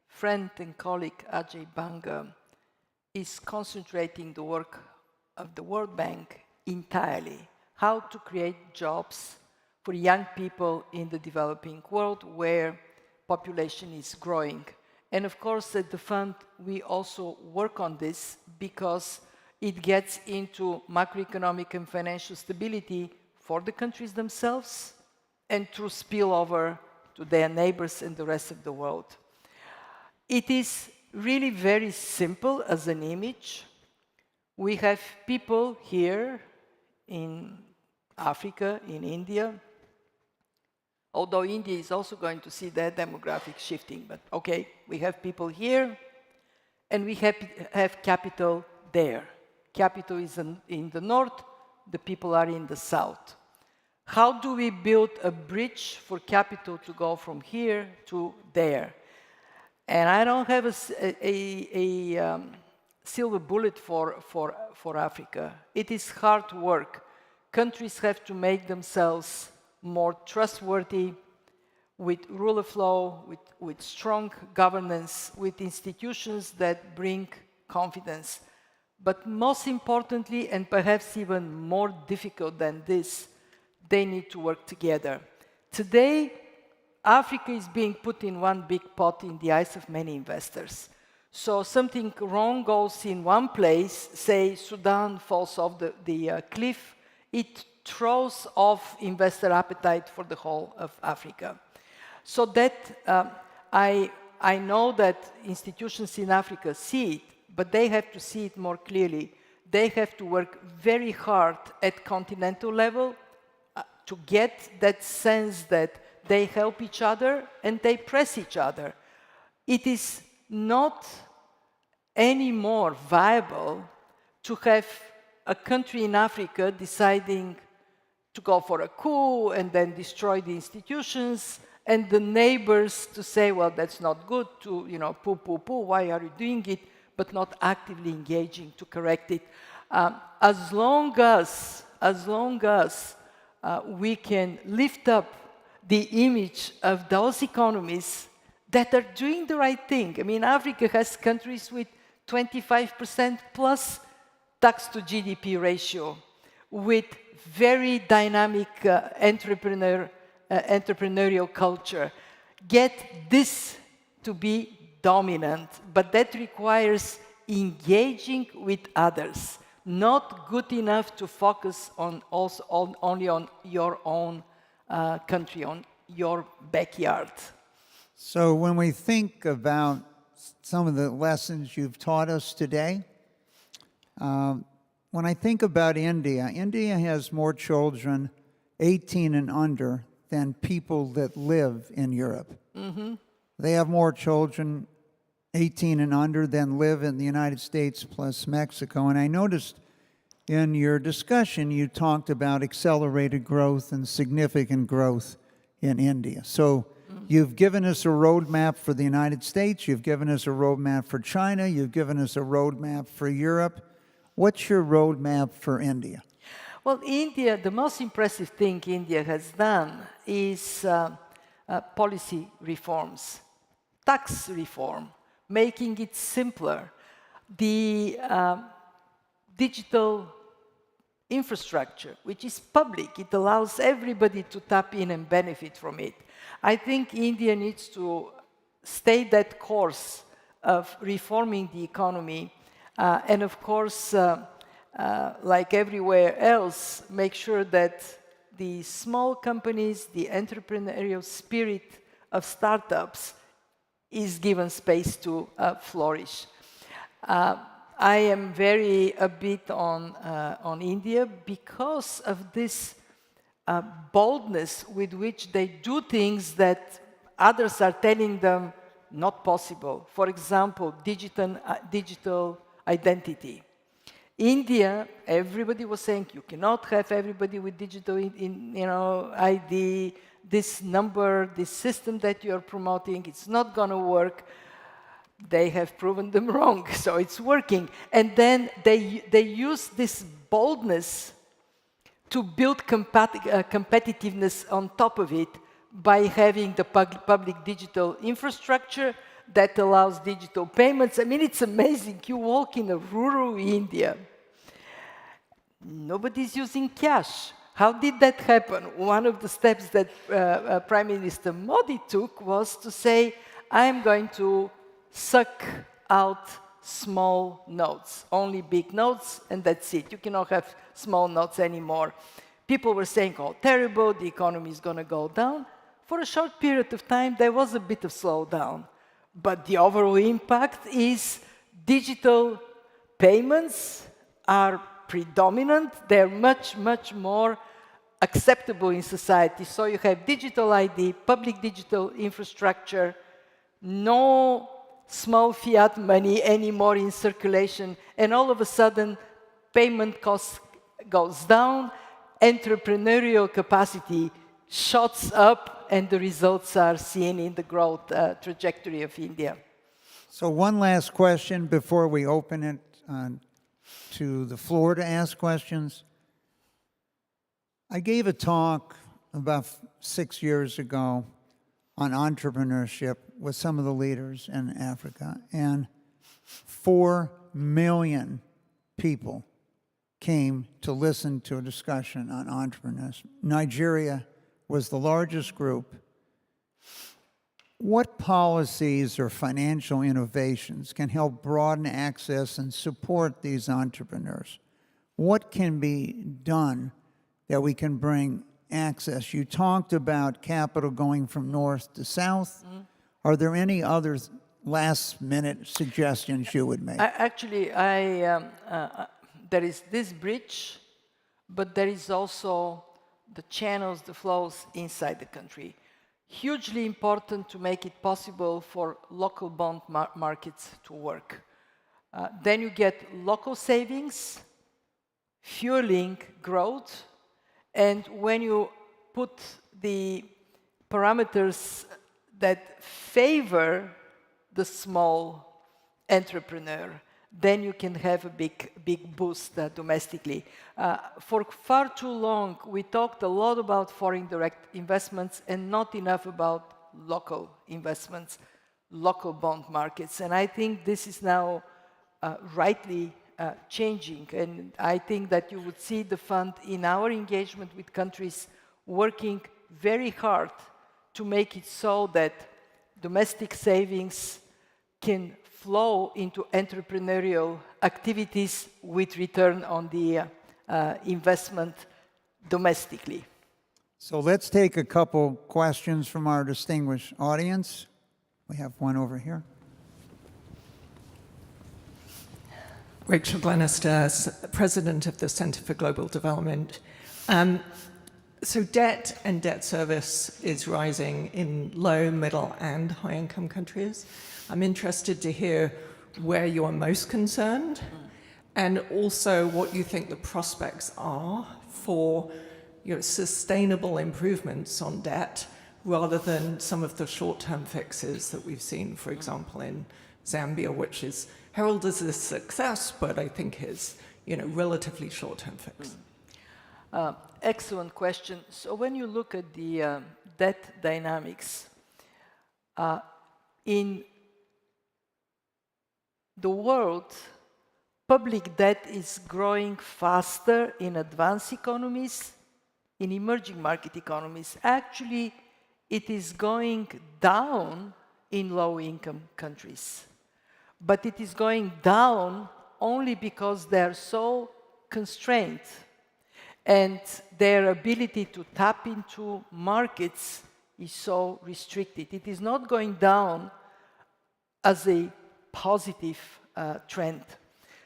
friend and colleague Ajay Banga is concentrating the work of the World Bank entirely. How to create jobs for young people in the developing world where population is growing. And of course, at the fund, we also work on this because it gets into macroeconomic and financial stability for the countries themselves and through spillover to their neighbors and the rest of the world. It is really very simple as an image. We have people here in Africa, in India, although India is also going to see their demographic shifting, but okay, we have people here and we have capital there. Capital is in the north, the people are in the south. How do we build a bridge for capital to go from here to there? And I don't have a silver bullet for Africa. It is hard work. Countries have to make themselves more trustworthy with rule of law, with strong governance, with institutions that bring confidence. But most importantly, and perhaps even more difficult than this, they need to work together. Today, Africa is being put in one big pot in the eyes of many investors. So something wrong goes in one place, say Sudan falls off the cliff, it throws off investor appetite for the whole of Africa. So that I know that institutions in Africa see it, but they have to see it more clearly. They have to work very hard at continental level to get that sense that they help each other and they press each other. It is not any more viable to have a country in Africa deciding to go for a coup and then destroy the institutions, and the neighbors to say, well, that's not good, to, poo, poo, poo, why are you doing it, but not actively engaging to correct it. As long as we can lift up the image of those economies that are doing the right thing. I mean, Africa has countries with 25% plus tax to GDP ratio, with very dynamic entrepreneurial culture. Get this to be dominant, but that requires engaging with others. Not good enough to focus only on your own country, on your backyard. So when we think about some of the lessons you've taught us today, when I think about India, India has more children 18 and under than people that live in Europe. Mm-hmm. They have more children 18 and under than live in the United States plus Mexico. And I noticed in your discussion you talked about accelerated growth and significant growth in India. So you've given us a roadmap for the United States, you've given us a roadmap for China, you've given us a roadmap for Europe. What's your roadmap for India? Well, India, the most impressive thing India has done is policy reforms, tax reform, making it simpler. The digital infrastructure, which is public, it allows everybody to tap in and benefit from it. I think India needs to stay that course of reforming the economy, and of course, like everywhere else, make sure that the small companies, the entrepreneurial spirit of startups is given space to flourish. I am very a bit on India because of this boldness with which they do things that others are telling them not possible. For example, digital identity. India, everybody was saying you cannot have everybody with digital ID. This number, this system that you're promoting, it's not going to work. They have proven them wrong, so it's working. And then they use this boldness to build competitiveness on top of it by having the public digital infrastructure that allows digital payments. I mean, it's amazing. You walk in a rural India, nobody's using cash. How did that happen? One of the steps that Prime Minister Modi took was to say, I'm going to suck out small notes, only big notes, and that's it. You cannot have small notes anymore. People were saying, oh, terrible, the economy is going to go down. For a short period of time, there was a bit of slowdown. But the overall impact is digital payments are predominant. They're much, much more acceptable in society. So you have digital ID, public digital infrastructure, no small fiat money anymore in circulation, and all of a sudden, payment cost goes down, entrepreneurial capacity shoots up, and the results are seen in the growth trajectory of India. So one last question before we open it to the floor to ask questions. I gave a talk about 6 years ago on entrepreneurship with some of the leaders in Africa, and 4 million people came to listen to a discussion on entrepreneurship. Nigeria was the largest group. What policies or financial innovations can help broaden access and support these entrepreneurs? What can be done that we can bring access? You talked about capital going from north to south. Are there any other last-minute suggestions you would make? There is this bridge, but there is also the channels, the flows inside the country. Hugely important to make it possible for local bond markets to work. Then you get local savings, fueling growth, and when you put the parameters that favor the small entrepreneur, then you can have a big boost domestically. For far too long, we talked a lot about foreign direct investments and not enough about local investments, local bond markets. And I think this is now rightly changing. And I think that you would see the fund in our engagement with countries working very hard to make it so that domestic savings can flow into entrepreneurial activities with return on the investment domestically. So let's take a couple questions from our distinguished audience. We have one over here. Rachel Glenister, President of the Center for Global Development. So debt and debt service is rising in low, middle, and high-income countries. I'm interested to hear where you are most concerned and also what you think the prospects are for sustainable improvements on debt rather than some of the short-term fixes that we've seen, for example, in Zambia, which is heralded as a success, but I think is relatively short-term fix. Excellent question. So when you look at the debt dynamics, in the world, public debt is growing faster in advanced economies, in emerging market economies. Actually, it is going down in low-income countries. But it is going down only because they are so constrained and their ability to tap into markets is so restricted. It is not going down as a positive trend.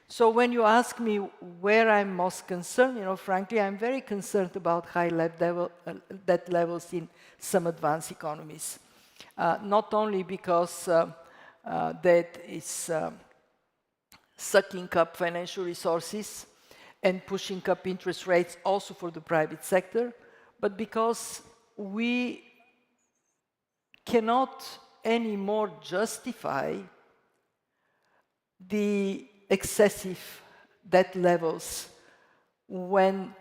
So when you ask me where I'm most concerned, frankly, I'm very concerned about high debt levels in some advanced economies. Not only because debt is sucking up financial resources and pushing up interest rates also for the private sector, but because we cannot anymore justify the excessive debt levels when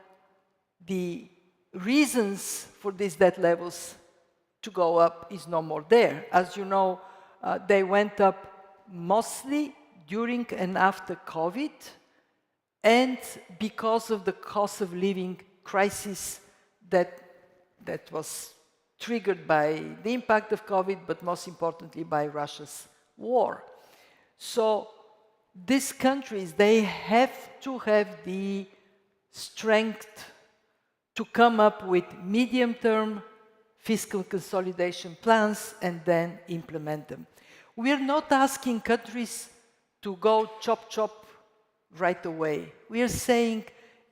the reasons for these debt levels to go up is no more there. As you know, they went up mostly during and after COVID, and because of the cost of living crisis that was triggered by the impact of COVID, but most importantly by Russia's war. So these countries, they have to have the strength to come up with medium-term fiscal consolidation plans and then implement them. We are not asking countries to go chop right away. We are saying,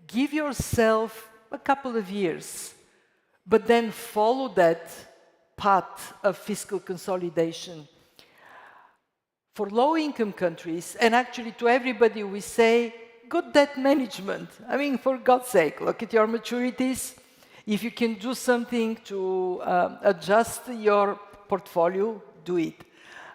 give yourself a couple of years, but then follow that path of fiscal consolidation. For low-income countries, and actually to everybody, we say, good debt management. I mean, for God's sake, look at your maturities. If you can do something to adjust your portfolio, do it.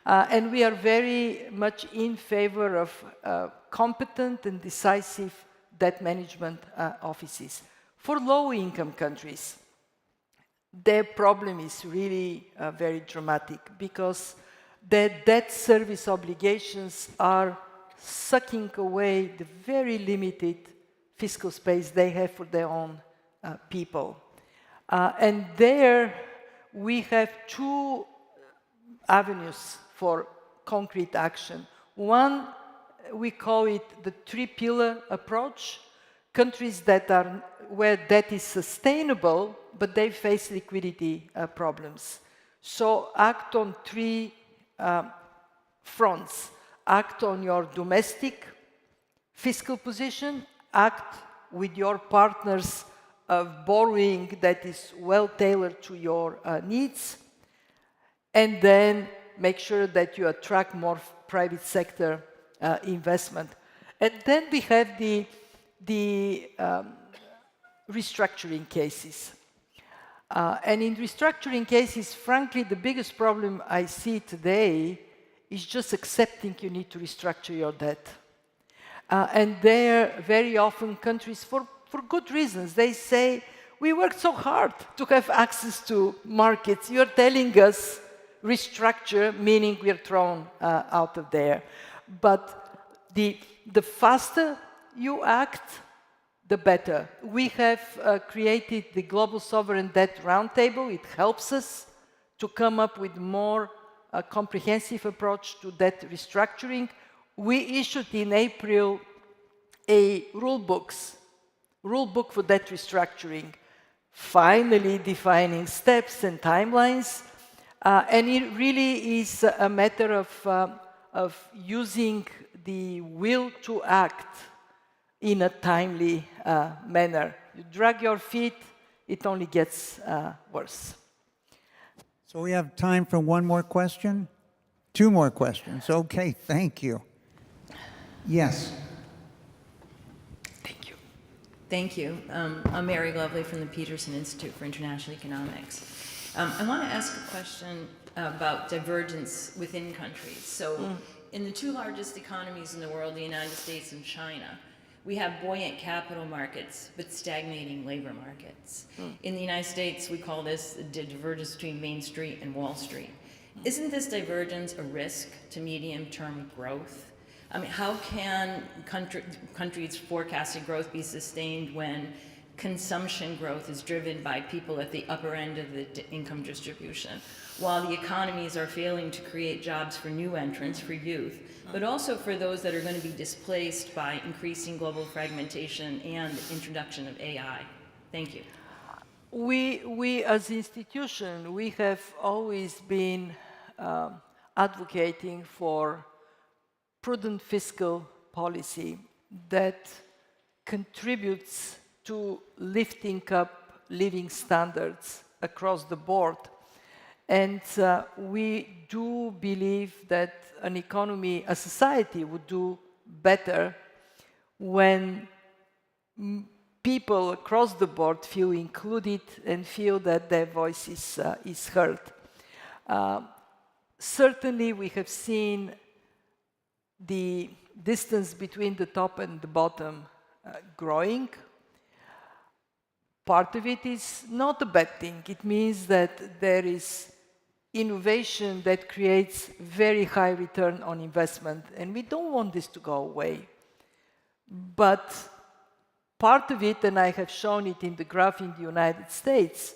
And we are very much in favor of competent and decisive debt management offices. For low-income countries, their problem is really very dramatic because their debt service obligations are sucking away the very limited fiscal space they have for their own people. And there we have two avenues for concrete action. One, we call it the three-pillar approach. Countries that are where debt is sustainable, but they face liquidity problems. So act on three fronts. Act on your domestic fiscal position, act with your partners of borrowing that is well tailored to your needs, and then make sure that you attract more private sector investment. And then we have the restructuring cases. And in restructuring cases, frankly, the biggest problem I see today is just accepting you need to restructure your debt. And there, very often, countries, for good reasons, they say, we worked so hard to have access to markets. You're telling us restructure, meaning we're thrown out of there. But the faster you act, the better. We have created the Global Sovereign Debt Roundtable. It helps us to come up with more comprehensive approach to debt restructuring. We issued in April a rule book for debt restructuring, finally defining steps and timelines. And it really is a matter of using the will to act in a timely manner. You drag your feet, it only gets worse. So we have time for one more question? Two more questions. Okay, thank you. Yes. Thank you. Thank you. I'm Mary Lovely from the Peterson Institute for International Economics. I want to ask a question about divergence within countries. So in the two largest economies in the world, the United States and China, we have buoyant capital markets, but stagnating labor markets. In the United States, we call this the divergence between Main Street and Wall Street. Isn't this divergence a risk to medium-term growth? I mean, how can countries' forecasted growth be sustained when consumption growth is driven by people at the upper end of the income distribution, while the economies are failing to create jobs for new entrants, for youth, but also for those that are going to be displaced by increasing global fragmentation and the introduction of AI? Thank you. We as an institution, we have always been advocating for prudent fiscal policy that contributes to lifting up living standards across the board. And we do believe that an economy, a society would do better when people across the board feel included and feel that their voice is heard. Certainly, we have seen the distance between the top and the bottom growing. Part of it is not a bad thing. It means that there is innovation that creates very high return on investment, and we don't want this to go away. But part of it, and I have shown it in the graph in the United States,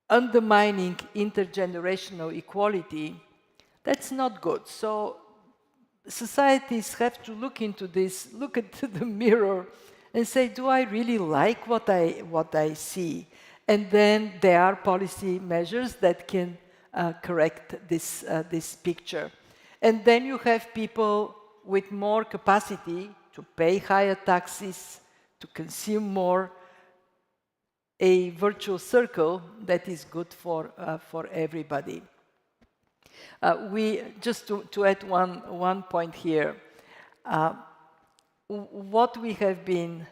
undermining intergenerational equality, that's not good. So societies have to look into this, look into the mirror and say, do I really like what I see? And then there are policy measures that can correct this picture. And then you have people with more capacity to pay higher taxes, to consume more, a virtuous circle that is good for everybody. Just to add one point here, what we have been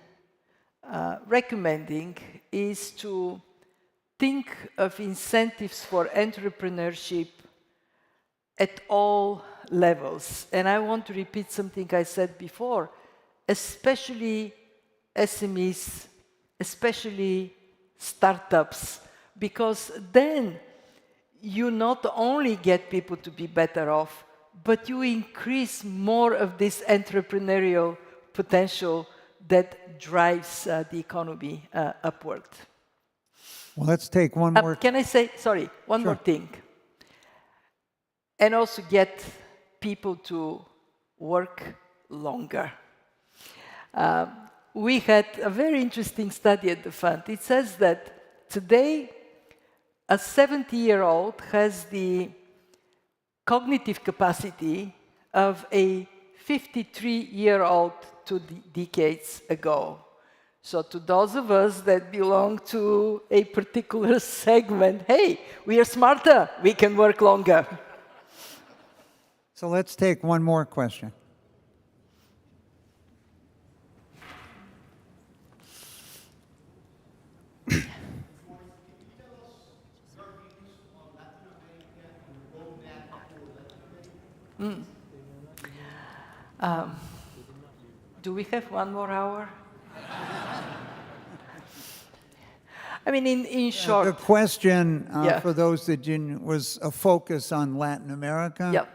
recommending is to think of incentives for entrepreneurship at all levels. And I want to repeat something I said before, especially SMEs, especially startups, because then you not only get people to be better off, but you increase more of this entrepreneurial potential that drives the economy upward. Well, let's take one more. Can I say, sorry, one more thing? And also get people to work longer. We had a very interesting study at the fund. It says that today, a 70-year-old has the cognitive capacity of a 53-year-old 2 decades ago. So to those of us that belong to a particular segment, hey, we are smarter, we can work longer. So let's take one more question. Do we have 1 more hour? I mean, in short. The question, Yeah. for those that didn't, was a focus on Latin America. Yeah.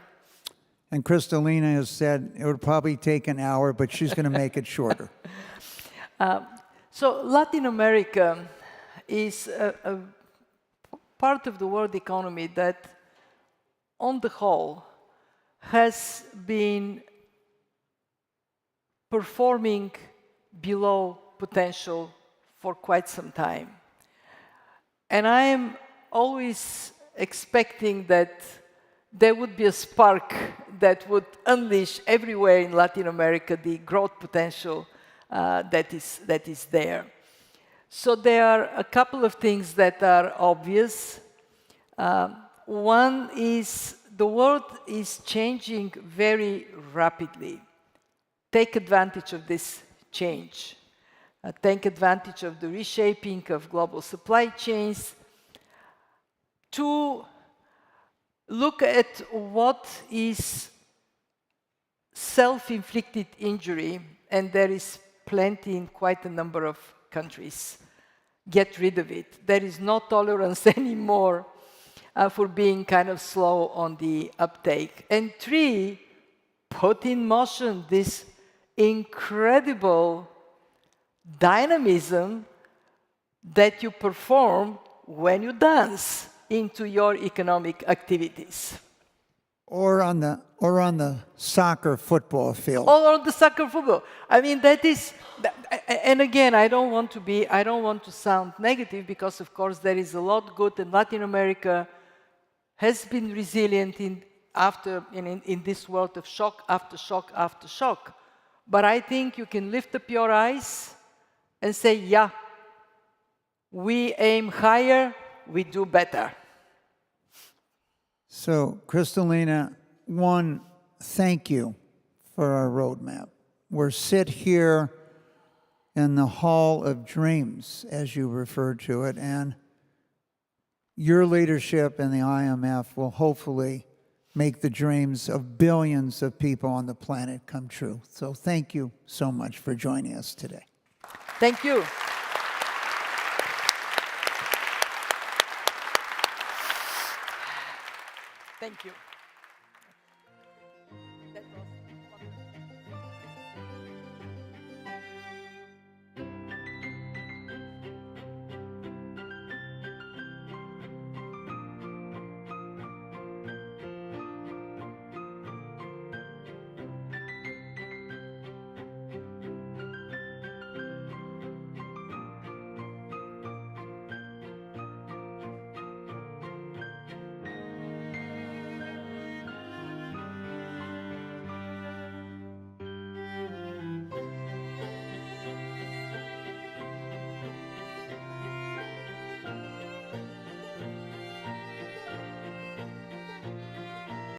And Kristalina has said it would probably take an hour, but she's going to make it shorter. So Latin America is a part of the world economy that, on the whole, has been performing below potential for quite some time. And I am always expecting that there would be a spark that would unleash everywhere in Latin America the growth potential that is there. So there are a couple of things that are obvious. One is the world is changing very rapidly. Take advantage of this change. Take advantage of the reshaping of global supply chains to look at what is self-inflicted injury, and there is plenty in quite a number of countries. Get rid of it. There is no tolerance anymore for being kind of slow on the uptake. And 3, put in motion this incredible dynamism that you perform when you dance into your economic activities. Or on the soccer football field. Or on the soccer football. I mean, that is, and again, I don't want to sound negative, because of course there is a lot good, and Latin America has been resilient in this world of shock after shock after shock. But I think you can lift up your eyes and say, yeah, we aim higher, we do better. So, Kristalina, one, thank you for our roadmap. We're sit here in the Hall of Dreams, as you referred to it, and your leadership in the IMF will hopefully make the dreams of billions of people on the planet come true. So thank you so much for joining us today. Thank you. Thank you.